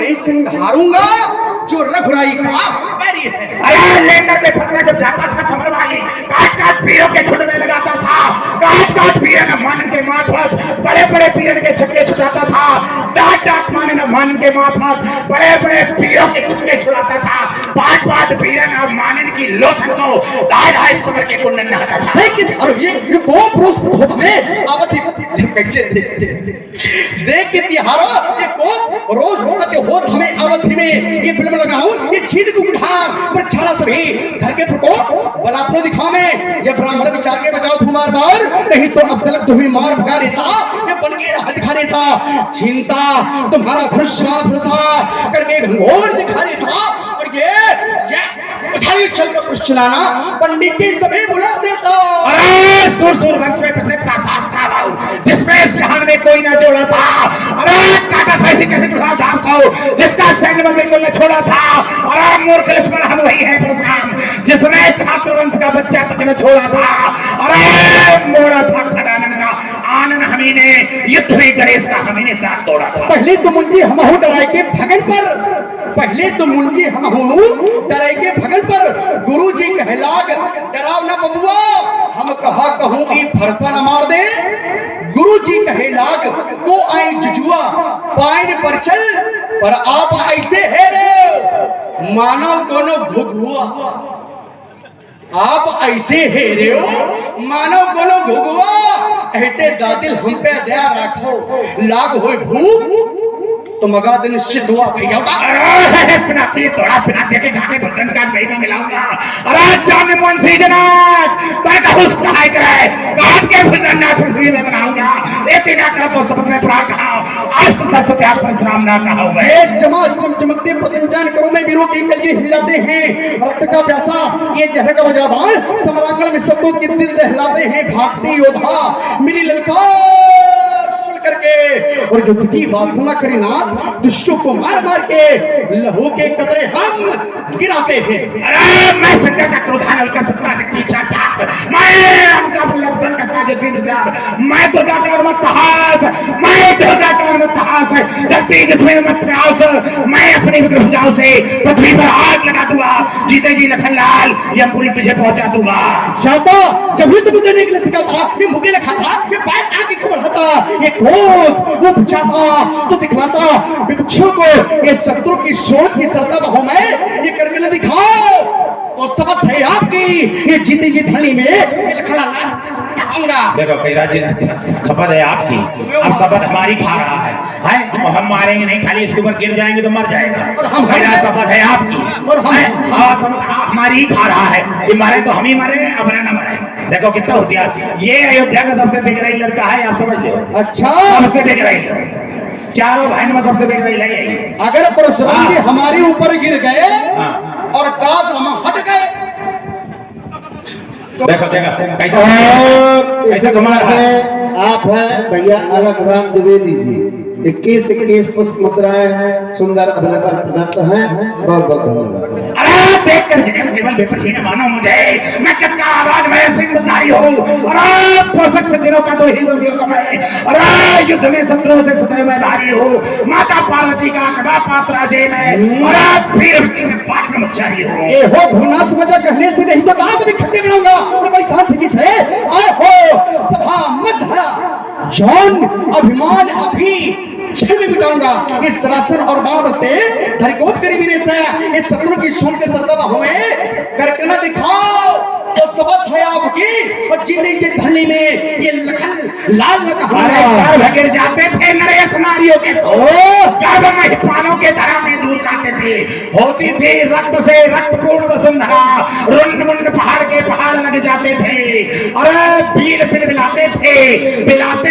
उन्हें संहारूंगा जो रघुराई का बैरी है। अरे लेकर के फंसने जब जाता था समर वाली, काट काट पीरों के छुड़ने लगाता था, काट काट पीरन मानन के माथवत बड़े बड़े पीरन के छक्के छुड़ाता था, डांट डांट मानन के माथवत बड़े बड़े पीरों के छक्के छुड़ाता था, पाट पाट पीरन और मानन की लोथन को ढाई ढाई समर के कुंडन नहाता था। लेकिन अरे ये कौन पुरुष होता है अवधि कैसे देख के तिहारो ये कौन रोज होते हो हमें अवधि में ये फिल्म लगाऊं ये छीन को उठार पर छाला सभी घर के प्रकोप बलापनो दिखाओ में ये ब्राह्मण विचार के बचाओ तुम्हार बार नहीं तो अब तक तुम्हें मार भगा देता ये बन के राह दिखा देता चिंता तुम्हारा धनुष्मा फरसा करके घंघोर दिखा देता और ये उठाई चल कर कुछ चलाना पंडित जी सभी बुला देता। अरे सुर सुर वंश में प्रसिद्ध शास्त्रा भाव जिसमें इस जहान में कोई ना जोड़ा था। अरे काटा फैसी करने के बाद दास था जिसका सैन्य बल बिल्कुल न छोड़ा था। अरे मूर्ख लक्ष्मण हम वही है परशुराम जिसने छात्र वंश का बच्चा तक न छोड़ा था। अरे मोड़ा था खड़ानन का आनंद हमी ने युद्ध में गणेश का हमी ने दांत तोड़ा था। पहले तो मुंजी हमहू डराए के भगन पर पहले तो मुंजी हमहू डराए के भगन पर गुरु जी कहलाग डराव न बबुआ हम कहा कहूं कि फरसा न मार दे। गुरु जी कहलाग को आई जुजुआ पाइन पर चल पर आप ऐसे है रे मानो कोनो घुघुआ आप ऐसे है रे हो मानो कोनो घुघुआ कहते दादिल हम पे दया रखो लाग होए भूख तो मगा दिन निश्चित हुआ भैया अरे पिना पी तोड़ा पिना के घाटे भजन का नहीं में मिलाऊंगा। अरे जाने मन से जनाब मैं कहूं सहाय करे गांव के भजन ना पृथ्वी में बनाऊंगा ये तेरा कर तो सब में पुराण कहा आज तो सत्य त्याग परशुराम ना कहा हुआ है चमा चमचमकते पतंजन करो में वीरों के कल के हिलाते हैं रक्त का प्यासा ये जहर का वजहबान समरांगण में सबको के दिल दहलाते हैं भागते योद्धा मेरी ललकार करके और युद्ध की बात न करी नाथ दुष्टों को मार मार के लहू के कतरे हम गिराते हैं। अरे मैं शंकर का क्रोधानल कर सकता जगती चाचा मैं उनका बुलंदन करता जगती विचार मैं दुर्गा का मत तहास मैं दुर्गा का मत तहास जगती जिसमें मत प्यास मैं अपनी भुजाओं से पृथ्वी पर आग लगा दूंगा जीते जी लखनलाल ये पूरी तुझे पहुंचा दूंगा। शाता जब युद्ध बुद्ध ने सिखा था ये मुगे लखा था ये पैर आगे को बढ़ाता ये वो बुझाता तो दिखलाता विपक्षियों को ये शत्रु की शोध की सरता बाहों में ये करके न दिखाओ तो शपथ है आपकी ये जीती जी धरनी में ये लखनलाल देखो कई राज्य शपथ है आपकी अब शपथ हमारी खा रहा है तो हम मारेंगे नहीं खाली इसके ऊपर गिर जाएंगे तो मर जाएगा और हम शपथ है आपकी और हम हमारी ही खा रहा है ये मारे तो हम ही मरे अपना न मरे। देखो कितना होशियार ये अयोध्या का सबसे बिगड़ाई लड़का है आप समझ लो। अच्छा सबसे बिगड़ाई चारों भाई में सबसे बिगड़ाई लगी अगर परशुराम जी हमारे ऊपर गिर गए और काश हम हट गए तो देखो कैसे घुमा रहा है आप है भैया अलग राम द्विवेदी जी 21 पुष्प मुद्राएं सुंदर अभिनय पर प्रदत्त हैं बहुत बहुत धन्यवाद। अरे देख कर जगह केवल बेपरही न मानो मुझे मैं कितना आवाज में सिंहधारी हूँ अरे पोषक सज्जनों का तो ही रोगियों का मैं अरे युद्ध में शत्रुओं से सदैव मैं भारी हूँ माता पार्वती का कड़ा पात्र अजय में और वीर में पाठ में मुच्छारी हूँ ए हो भुना समझा कहने से नहीं तो दांत भी खट्टे बनाऊंगा और भाई शांति की से आए हो सभा मध्य जौन अभिमान अभी छल में मिटाऊंगा इस सरासन और बाबस्ते धरिकोट करीबी से इस शत्रु की सुन के सरदबा हुए करके ना दिखाओ तो सबक है आपकी और जीते जी धरनी में ये लखन लाल लगा गिर जाते थे नरेश नारियों के गर्भ में पानों के धरा में दूर करते थे होती थी रक्त से रक्तपूर्ण वसुंधरा रुंड मुंड पहाड़ के पहाड़ लग जाते थे अरे वीर फिर बिलाते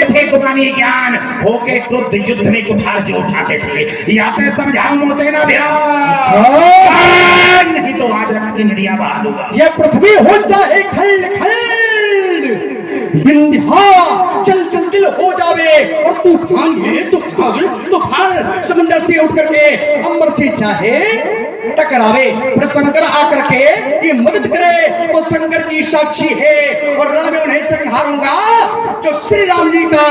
थे गुमानी ज्ञान होके क्रुद्ध युद्ध में कुठार जो उठाते थे याते समझाऊं मोते ना नहीं तो आज रक्त की नदियां बहा दूंगा। ये पृथ्वी हो जाए खंड खंड विंध्या चल चल दिल हो जावे और तूफान समंदर से उठ करके अंबर से चाहे टकरावे पर शंकर आकर के ये मदद करे तो शंकर की साक्षी है और रण में उन्हें संहारूंगा जो श्री राम जी का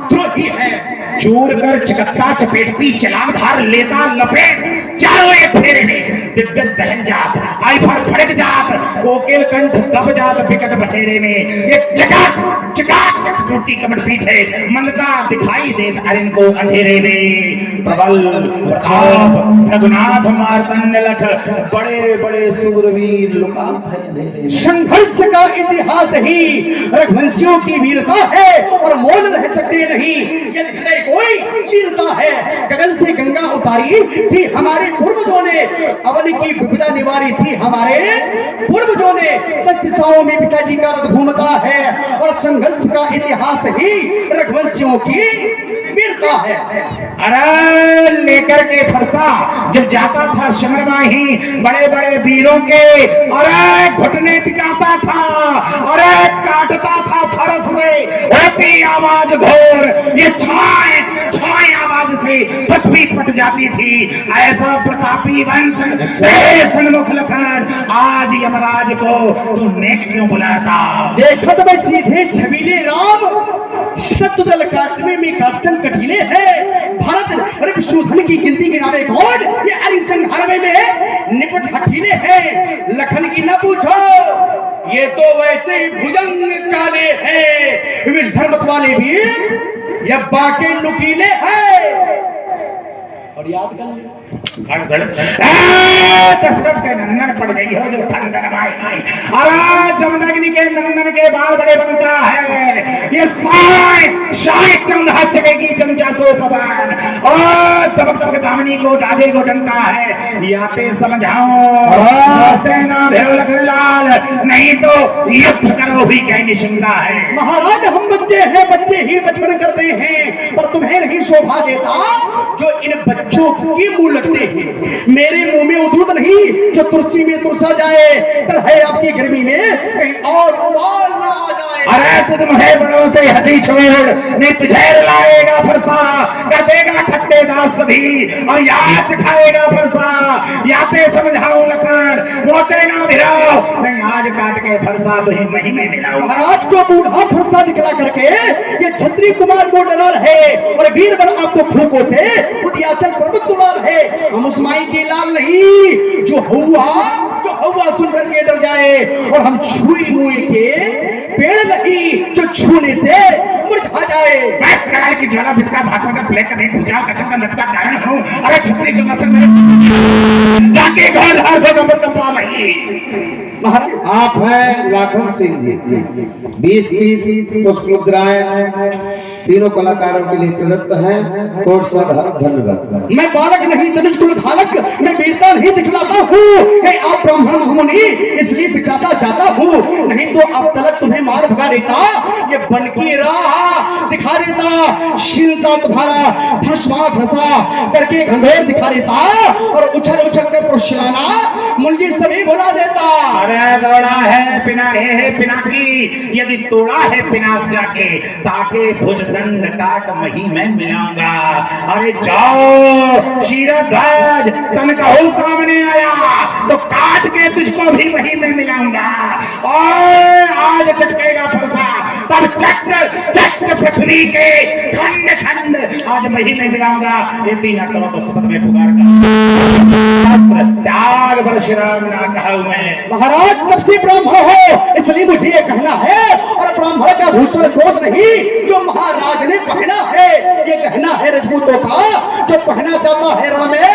द्रोह रही है। चूर कर चकत्ता चपेटती चलान धार लेता लपेट चारों एक फेरे में दिग्गज दहल जात आई भर फड़क जात कोकिल कंठ दब जात विकट बठेरे में ये चकाक चकाक चक टूटी कमर पीछे मंदता दिखाई देत अरिन को अंधेरे में प्रबल प्रताप रघुनाथ मार्तंड लख बड़े बड़े सूरवीर लुकात है अंधेरे। संघर्ष का इतिहास ही रघुवंशियों की वीरता है और मोल रह सकते नहीं। यदि हृदय कोई चीरता है गगन से गंगा उतारी थी हमारे पूर्वजों ने, अवनी की विपदा निवारी थी हमारे पूर्वजों ने। 10 दिशाओं में पिताजी का रथ घूमता है और संघर्ष का इतिहास ही रघुवंशियों की वीरता है। अरे लेकर के फरसा जब जाता था चंद्रमाही बड़े बड़े वीरों के, अरे घुटने टिकाता था, अरे काटता था फरस से होती आवाज घोर, ये छाए छाए आवाज से पृथ्वी फट जाती थी। ऐसा प्रतापी वंश सन्मुख लखन आज यमराज को तू नेक क्यों बुलाता? देखो तो मैं सीधे छबीले राम शत्रुदल काटने में काटसन कटीले हैं। भारत और विशुधन की गिनती के नामे कौन ये अरि संहार में निपट हठीले हैं। लखन की न पूछो ये तो वैसे ही भुजंग काले हैं, विधर्मत वाले वीर ये बाके नुकीले हैं। और याद कर दशरथ के नंदन पड़ गई हो जो ठंडन माई, अरे जमदग्नि के नंदन के बाल बड़े बनता है। ये शाय चंदा चलेगी चमचा सो पवन और तब तक दामनी को डाले को डंका है। याते समझाओ ना भेव लाल नहीं तो युद्ध करो ही कहनी चिंता है। महाराज हम बच्चे हैं, बच्चे ही बचपन करते हैं, पर तुम्हें नहीं शोभा देता जो इन बच्चों की मुंह लगते हैं। मेरे मुंह में उधूत नहीं जो तुलसी में तुरसा जाए, डर है आपकी गर्मी में कहीं और उबाल ना आ जाए। अरे तुम्हें बड़ों से हंसी छोड़ नित जहर लाएगा फरसा, कर देगा खट्टे दास सभी और याद खाएगा फरसा। याते समझाओ लखन मोते ना भिराओ, नहीं आज काट के फरसा तो ही मही में मिलाओ। महाराज को बूढ़ा फरसा दिखला करके ये छत्री कुमार को डरा है और वीर बन आपको फूकों से उदियाचल पर्वत तुला है। हम उस माई के लाल नहीं जो हवा सुन करके डर जाए, और हम छुई मुई के पेड़ नहीं जो छूने से मुरझा जाए। मैं कराल की ज्वाला बिस्का भाषण का प्ले करने पूजा कचन का नटका कारण हूं। अरे छत्री के नसल में जाके घर हर से नंबर कंपा रही। महाराज आप हैं लाखन सिंह जी, 20 पुष्प मुद्राएं तीनों कलाकारों के लिए प्रदत्त हैं। कोट सा धन्यवाद। मैं बालक नहीं तनुज कुल घालक, मैं वीरता नहीं दिखलाता हूँ। आप ब्राह्मण मुनि इसलिए बिचाता जाता हूँ, नहीं तो अब तलक तुम्हें मार भगा देता। ये बन की राह दिखा देता, शीलता तुम्हारा धसवा भसा करके घंघोर दिखा देता और उछल उछल कर पुरुषलाना मुंजी सभी बुला देता। अरे दौड़ा है पिना है पिनाकी, यदि तोड़ा है पिनाक जाके ताके भुज दंड काट मही में मिलाऊंगा। अरे जाओ शीरध्वज तन कहूं सामने आया तो काट के तुझको भी मही में मिलाऊंगा। और आज चटकेगा फरसा तब चट चट पृथ्वी के खंड खंड आज मही में मिलाऊंगा। ये तीन करो तो शपथ में पुकार कर त्याग पर श्राम ना कहूं मैं। महाराज तब से ब्राह्मण हो इसलिए मुझे ये कहना है, और ब्राह्मण का भूषण क्रोध नहीं जो महाराज ने पहना है। ये कहना है रजपूतों का जो पहना जाता है रण में।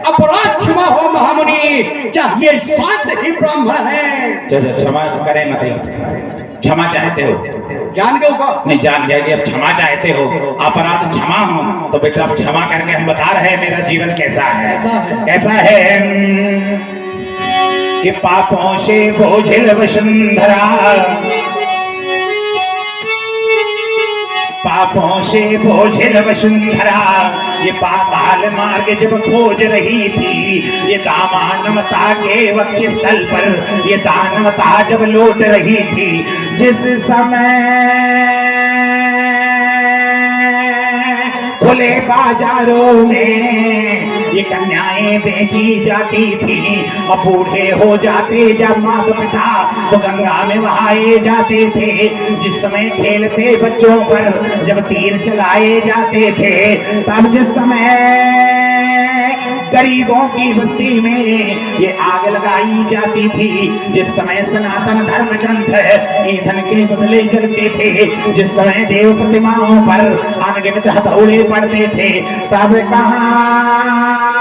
अपराध क्षमा हो महामुनि, चाहिए शांत ही ब्राह्मण है। क्षमा करे मत, क्षमा चाहते हो जान गए का नहीं जान गया कि अब क्षमा चाहते हो, अपराध क्षमा हो तो बेटा अब क्षमा करके हम बता रहे हैं मेरा जीवन कैसा है। कैसा है कि पापों से बोझिल वसुंधरा, पापों से बोझिल वसुंधरा, ये पाताल मार्ग जब खोज रही थी, ये दामानवता के वक्षस्थल पर ये दानवता जब लौट रही थी, जिस समय खुले बाजारों में ये कन्याएं गायें बेची जाती थी और बूढ़े हो जाते जब माता पिता तो गंगा में बहाए जाते थे। जिस समय खेलते बच्चों पर जब तीर चलाए जाते थे, तब जिस समय गरीबों की बस्ती में ये आग लगाई जाती थी, जिस समय सनातन धर्म ग्रंथ ईंधन के बदले जलते थे, जिस समय देव प्रतिमाओं पर अनगिनत हथौड़े पड़ते थे, तब कहाँ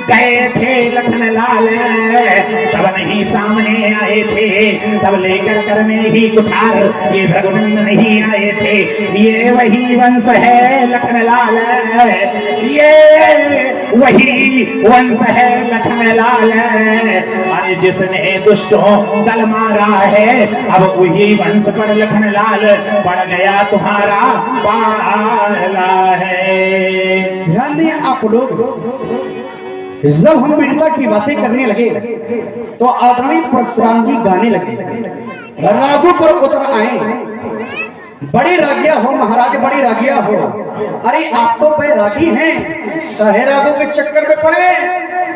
गए थे लखनलाल, तब नहीं सामने आए थे, तब लेकर कर में ही कुठार ये भृगुनंद नहीं आए थे। ये वही वंश है लखनलाल, ये वही वंश है लखनलाल। अरे जिसने दुष्टों दल मारा है, अब वही वंश पर लखनलाल पड़ गया तुम्हारा पाला है। ध्यान दिए आप लोग, जब हम वीरता की बातें करने लगे तो आदरणीय परशुराम जी गाने लगे, रागों पर उतर आए। बड़े रागिया हो महाराज, बड़े रागिया हो। अरे आप तो बैरागी हैं, कहे रागों के चक्कर में पड़े,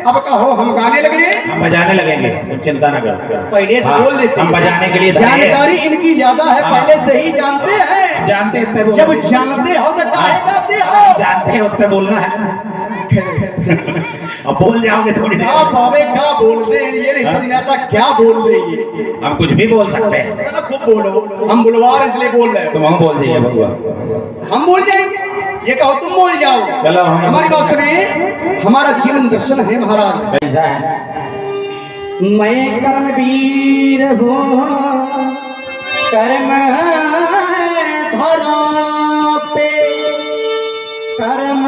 अब कहो हम गाने लगे, हम बजाने लगेंगे, तुम चिंता न करो। पहले से बोल देते हम बजाने के लिए जानकारी इनकी ज्यादा है, पहले से ही जानते हैं। जानते जब जानते हो तो काहे गाते हो? जानते हो उतने बोलना है। अब बोल जाओगे थोड़ी देर। आप बाबे क्या बोल दे, ये नहीं समझ आता क्या बोल दे ये। हम कुछ भी बोल सकते हैं, खूब बोलो, हम बुलवार इसलिए बोल रहे हो। तुम हम बोल दिए बबुआ, हम बोल जाएंगे, ये कहो तुम बोल जाओ। चलो हमारी बात सुनिए, हमारा जीवन दर्शन है महाराज। कैसा है? मैं कर्मवीर हूँ, कर्म धरा पे कर्म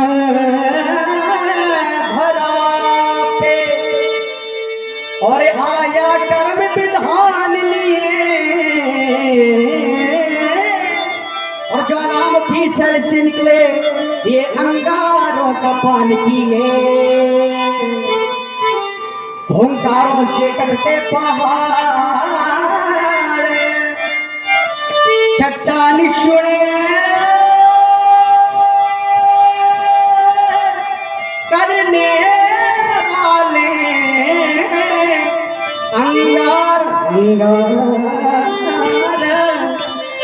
धरा पे, और आया कर्म विधान लिए, और ज्वालामुखी सल से निकले ये अंगारों का पान किए, हुंकारों से कटते पहाड़, चट्टानी छुड़े करने वाले अंगार अंगार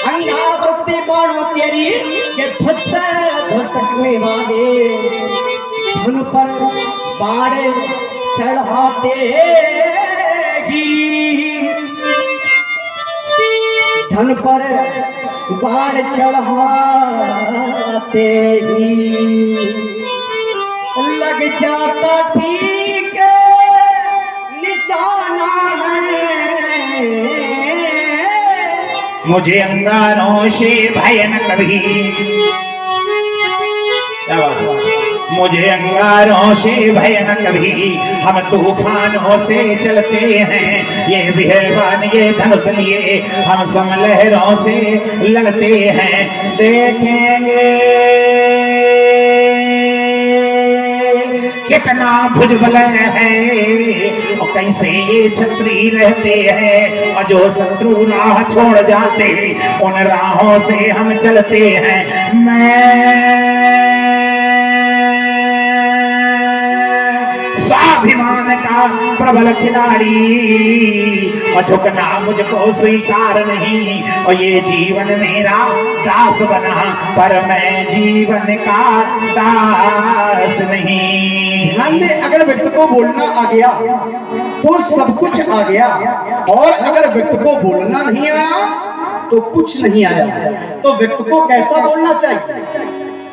अंगार बरसते बाणों तेरी ये ध्वस्त ध्वस्त करने वाले, धुन पर बाण चढ़ाते ही, धन पर बाण चढ़ाते ही लग जाता ठीक निशाना है। मुझे अंगारों से भय न कभी, क्या बात है? मुझे अंगारों से भय न कभी, हम तूफानों से चलते हैं, ये बिहरबान ये धनुष लिए हम समलहरों से लड़ते हैं। देखेंगे कितना भुजबल है और कैसे छत्री रहते हैं, और जो शत्रु राह छोड़ जाते उन राहों से हम चलते हैं। मैं स्वाभिमान का प्रबल खिलाड़ी, और झुकना मुझको स्वीकार नहीं, और ये जीवन मेरा दास बना, पर मैं जीवन का दास नहीं। ध्यान दे, अगर व्यक्ति को बोलना आ गया तो सब कुछ आ गया, और अगर व्यक्ति को बोलना नहीं आया तो कुछ नहीं आया। तो व्यक्ति को कैसा बोलना चाहिए?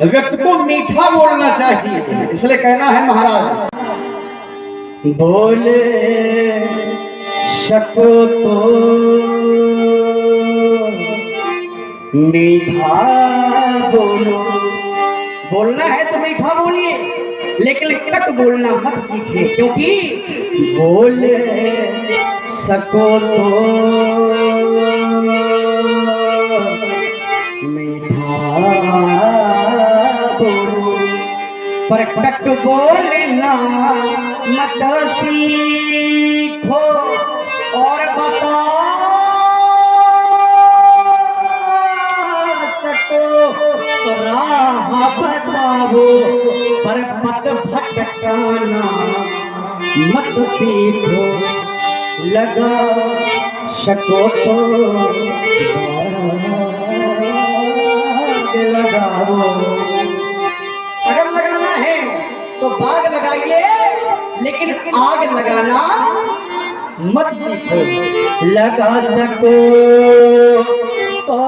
व्यक्ति को मीठा बोलना चाहिए। इसलिए कहना है महाराज, बोल सको तो मीठा बोलो। बोलना है तो मीठा बोलिए, लेकिन कट बोलना मत सीखे, क्योंकि बोल सको तो मीठा बोलो, पर कट बोलना मत सीखो, और बता सको राह बताओ पर पत भटकाना मत सीखो, लगा सको तो बाग लगाओ। अगर लगाना है तो बाग लगाइए, लेकिन आग लगाना मत सीखो। लगा सको तो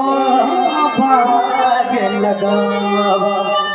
बाग लगाओ।